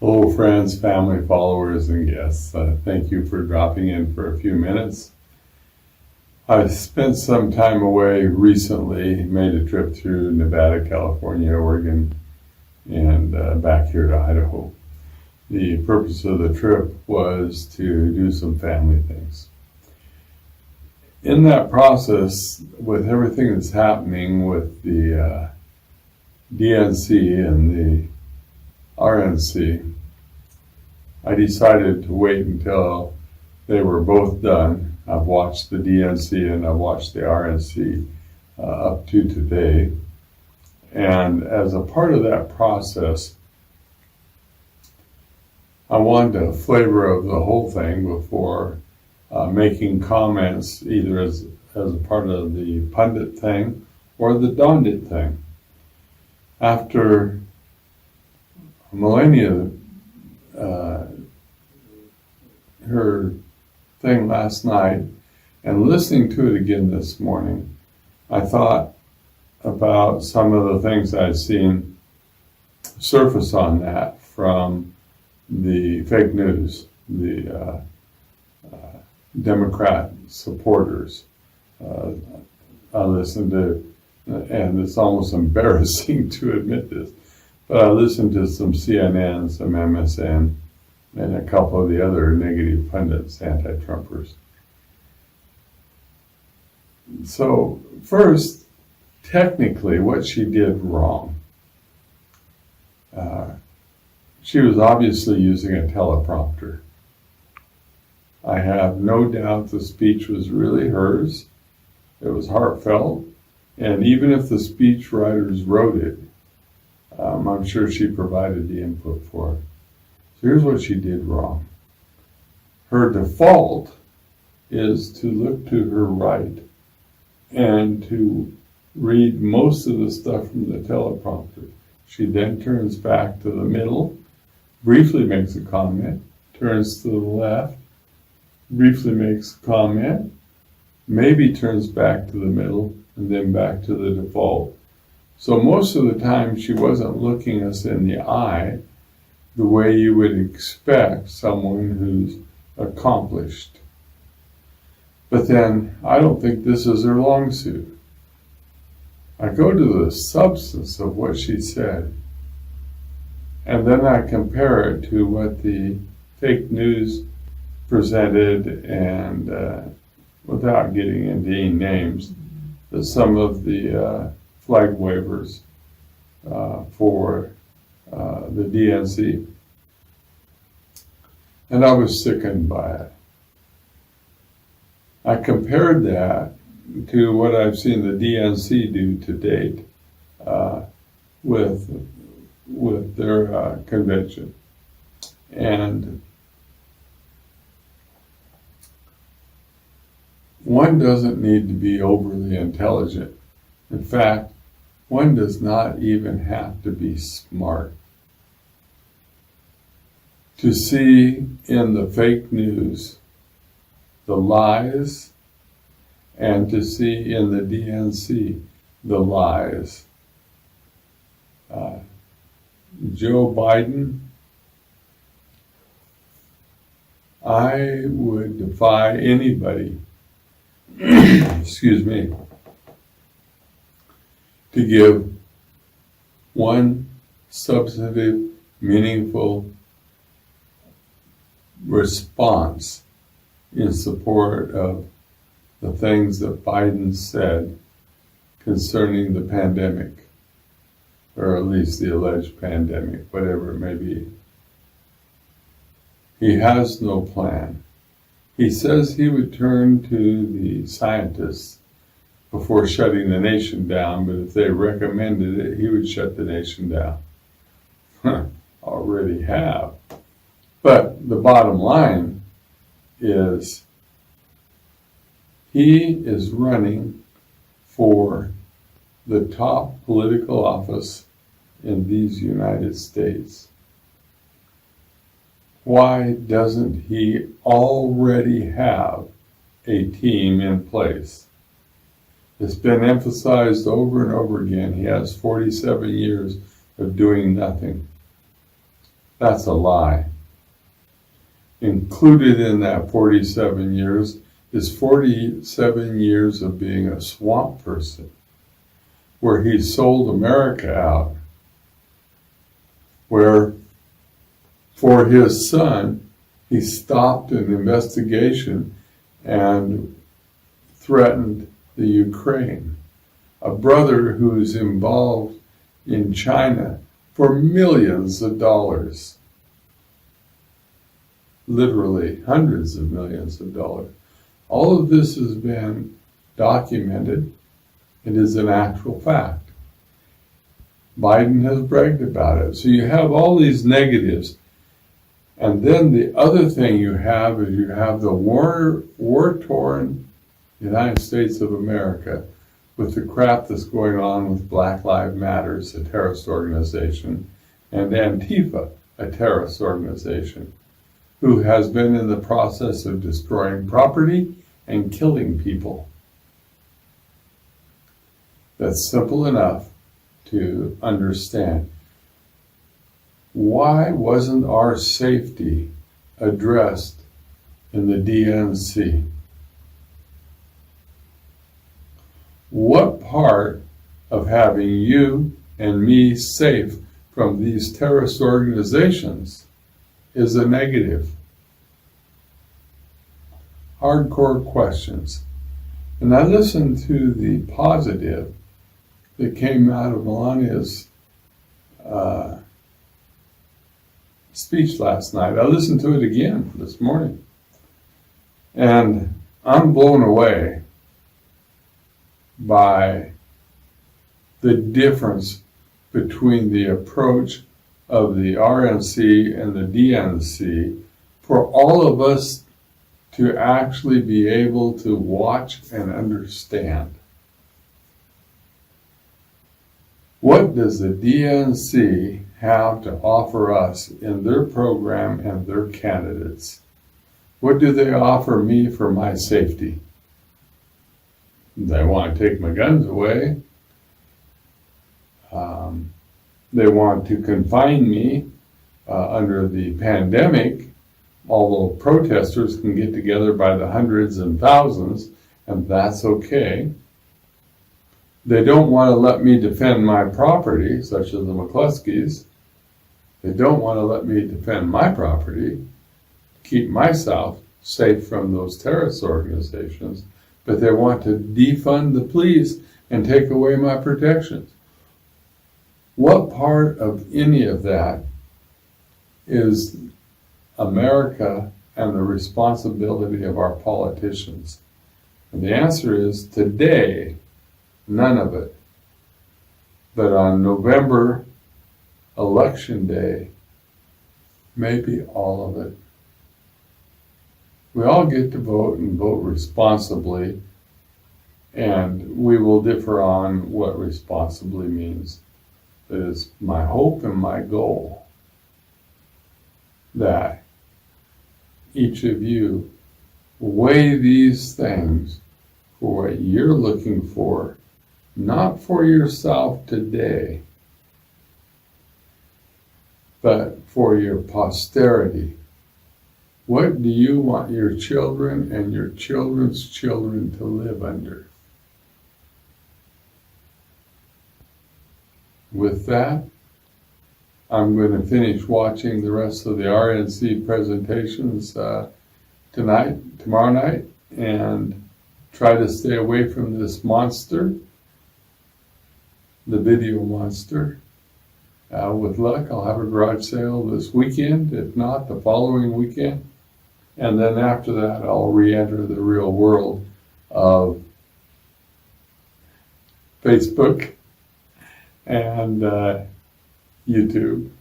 Hello, friends, family, followers, and guests. Thank you for dropping in for a few minutes. I spent some time away recently, made a trip through Nevada, California, Oregon, and back here to Idaho. The purpose of the trip was to do some family things. In that process, with everything that's happening with the DNC and the RNC, I decided to wait until they were both done. I've watched the DNC and I've watched the RNC up to today. And as a part of that process, I wanted a flavor of the whole thing before making comments either as a part of the pundit thing or the Dondit thing. After Melania, her thing last night, and listening to it again this morning, I thought about some of the things I'd seen surface on that from the fake news, the Democrat supporters. I listened to, and it's almost embarrassing to admit this, but I listened to some CNN, some MSN, and a couple of the other negative pundits, anti-Trumpers. So first, technically, what she did wrong. She was obviously using a teleprompter. I have no doubt the speech was really hers. It was heartfelt. And even if the speech writers wrote it, I'm sure she provided the input for it. So here's what she did wrong. Her default is to look to her right and to read most of the stuff from the teleprompter. She then turns back to the middle, briefly makes a comment, turns to the left, briefly makes a comment, maybe turns back to the middle, and then back to the default. So most of the time she wasn't looking us in the eye the way you would expect someone who's accomplished. But then I don't think this is her long suit. I go to the substance of what she said, and then I compare it to what the fake news presented, and without getting into any names, but some of the flag wavers for the DNC. And I was sickened by it. I compared that to what I've seen the DNC do to date with their convention. And one doesn't need to be overly intelligent. In fact, one does not even have to be smart to see in the fake news the lies, and to see in the DNC the lies. Joe Biden, I would defy anybody, excuse me, to give one substantive, meaningful response in support of the things that Biden said concerning the pandemic, or at least the alleged pandemic, whatever it may be. He has no plan. He says he would turn to the scientists before shutting the nation down, but if they recommended it, he would shut the nation down. Already have. But the bottom line is he is running for the top political office in these United States. Why doesn't he already have a team in place? It's been emphasized over and over again. He has 47 years of doing nothing. That's a lie. Included in that 47 years is 47 years of being a swamp person, where he sold America out, where for his son, he stopped an investigation and threatened the Ukraine. A brother who's involved in China for millions of dollars, literally hundreds of millions of dollars. All of this has been documented. It is an actual fact. Biden has bragged about it. So you have all these negatives. And then the other thing you have is you have the war-torn United States of America with the crap that's going on with Black Lives Matter, a terrorist organization, and Antifa, a terrorist organization, who has been in the process of destroying property and killing people. That's simple enough to understand. Why wasn't our safety addressed in the DNC? What part of having you and me safe from these terrorist organizations is a negative? Hardcore questions. And I listened to the positive that came out of Melania's speech last night. I listened to it again this morning. And I'm blown away by the difference between the approach of the RNC and the DNC for all of us to actually be able to watch and understand. What does the DNC have to offer us in their program and their candidates? What do they offer me for my safety? They want to take my guns away. They want to confine me under the pandemic, although protesters can get together by the hundreds and thousands, and that's okay. They don't want to let me defend my property, such as the McCluskeys. They don't want to let me defend my property, keep myself safe from those terrorist organizations, but they want to defund the police and take away my protections. What part of any of that is America and the responsibility of our politicians? And the answer is today, none of it. But on November election day, maybe all of it. We all get to vote and vote responsibly, and we will differ on what responsibly means. It is my hope and my goal that each of you weigh these things for what you're looking for, not for yourself today, but for your posterity. What do you want your children and your children's children to live under? With that, I'm going to finish watching the rest of the RNC presentations tomorrow night, and try to stay away from this monster, the video monster. With luck, I'll have a garage sale this weekend, if not the following weekend. And then after that, I'll re-enter the real world of Facebook and YouTube.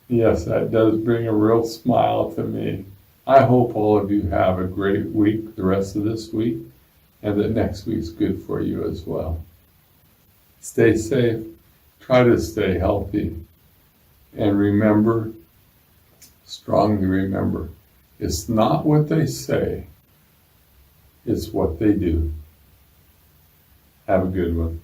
Yes, that does bring a real smile to me. I hope all of you have a great week, the rest of this week, and that next week's good for you as well. Stay safe, try to stay healthy, and remember, strongly remember, it's not what they say, it's what they do. Have a good one.